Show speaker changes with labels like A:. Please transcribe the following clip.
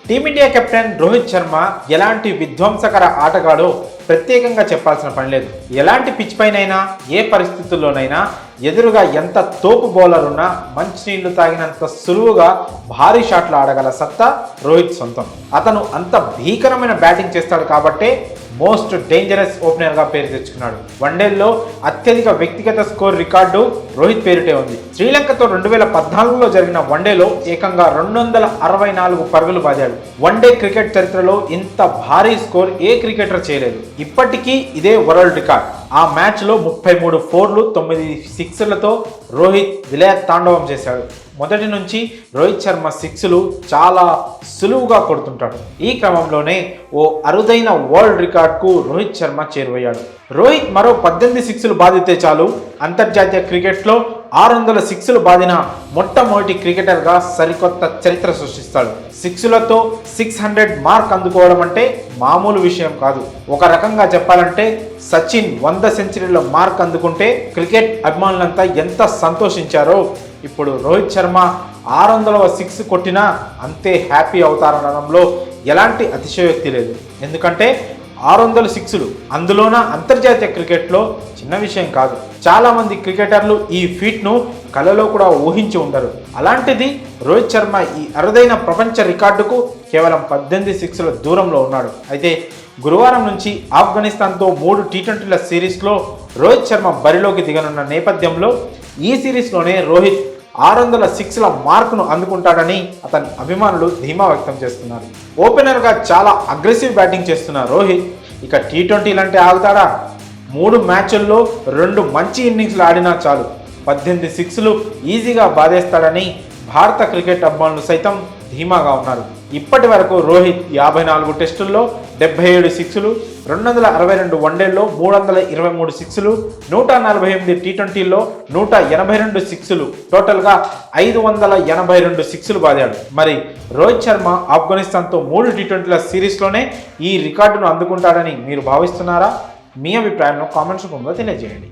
A: Team India captain Rohit Sharma ఎలాంటి విధ్వంసకర ఆటగాడో ప్రత్యేకంగా చెప్పాల్సిన పని లేదు. ఎలాంటి పిచ్ పైనైనా ఏ పరిస్థితుల్లోనైనా ఎదురుగా ఎంత తోపు బౌలర్ ఉన్నా మంచినీళ్లు తాగినంత సులువుగా భారీ షాట్లు ఆడగల సత్తా రోహిత్ సొంతం. అతను అంత భీకరమైన బ్యాటింగ్ చేస్తాడు కాబట్టే మోస్ట్ డేంజరస్ ఓపెనర్గా పేరు తెచ్చుకున్నాడు. వన్డేల్లో అత్యధిక వ్యక్తిగత స్కోర్ రికార్డు రోహిత్ పేరిటే ఉంది. శ్రీలంకతో 2014లో జరిగిన వన్డేలో ఏకంగా 264 పరుగులు బాదాడు. వన్డే క్రికెట్ చరిత్రలో ఇంత భారీ స్కోర్ ఏ క్రికెటర్ చేయలేదు. ఇప్పటికీ ఇదే వరల్డ్ రికార్డ్. ఆ మ్యాచ్లో 33 4లు 9 సిక్స్లతో రోహిత్ విలయ తాండవం చేశాడు. మొదటి నుంచి రోహిత్ శర్మ సిక్స్లు చాలా సులువుగా కొడుతుంటాడు. ఈ క్రమంలోనే ఓ అరుదైన వరల్డ్ రికార్డ్కు రోహిత్ శర్మ చేరువయ్యాడు. రోహిత్ మరో 18 సిక్స్లు బాధితే చాలు అంతర్జాతీయ క్రికెట్లో 600 సిక్స్లు బాదిన మొట్టమొదటి క్రికెటర్గా సరికొత్త చరిత్ర సృష్టిస్తాడు. సిక్స్లతో 600 మార్క్ అందుకోవడం అంటే మామూలు విషయం కాదు. ఒక రకంగా చెప్పాలంటే సచిన్ 100 సెంచరీల మార్క్ అందుకుంటే క్రికెట్ అభిమానులంతా ఎంత సంతోషించారో ఇప్పుడు రోహిత్ శర్మ 600వ సిక్స్ కొట్టినా అంతే హ్యాపీ అవుతారనడంలో ఎలాంటి అతిశయోక్తి లేదు. ఎందుకంటే 600 సిక్స్లు, అందులోన అంతర్జాతీయ క్రికెట్లో చిన్న విషయం కాదు. చాలామంది క్రికెటర్లు ఈ ఫీట్ను కలలో కూడా ఊహించి ఉండరు. అలాంటిది రోహిత్ శర్మ ఈ అరుదైన ప్రపంచ రికార్డుకు కేవలం 18 సిక్స్ల దూరంలో ఉన్నాడు. అయితే గురువారం నుంచి ఆఫ్ఘనిస్తాన్తో 3 టీ20ల సిరీస్లో రోహిత్ శర్మ బరిలోకి దిగనున్న నేపథ్యంలో ఈ సిరీస్లోనే రోహిత్ 600 సిక్స్ల మార్కును అందుకుంటాడని అతని అభిమానులు ధీమా వ్యక్తం చేస్తున్నారు. ఓపెనర్గా చాలా అగ్రెసివ్ బ్యాటింగ్ చేస్తున్న రోహిత్ ఇక టీ20లంటే ఆగుతాడా? 3 మ్యాచ్ల్లో 2 మంచి ఇన్నింగ్స్లు ఆడినా చాలు 18 సిక్స్లు ఈజీగా బాధేస్తాడని భారత క్రికెట్ అభిమానులు సైతం ధీమాగా ఉన్నారు. ఇప్పటి వరకు రోహిత్ 54 టెస్టుల్లో 77 సిక్స్లు, 262 వన్డేల్లో 323 సిక్స్లు, 148 టీ20ల్లో 182 సిక్స్లు, టోటల్గా 582 సిక్స్లు బాదాడు. మరి రోహిత్ శర్మ ఆఫ్ఘనిస్తాన్తో 3 టీ20ల సిరీస్లోనే ఈ రికార్డును అందుకుంటాడని మీరు భావిస్తున్నారా? మీ అభిప్రాయంలో కామెంట్స్ రూపంలో తెలియజేయండి.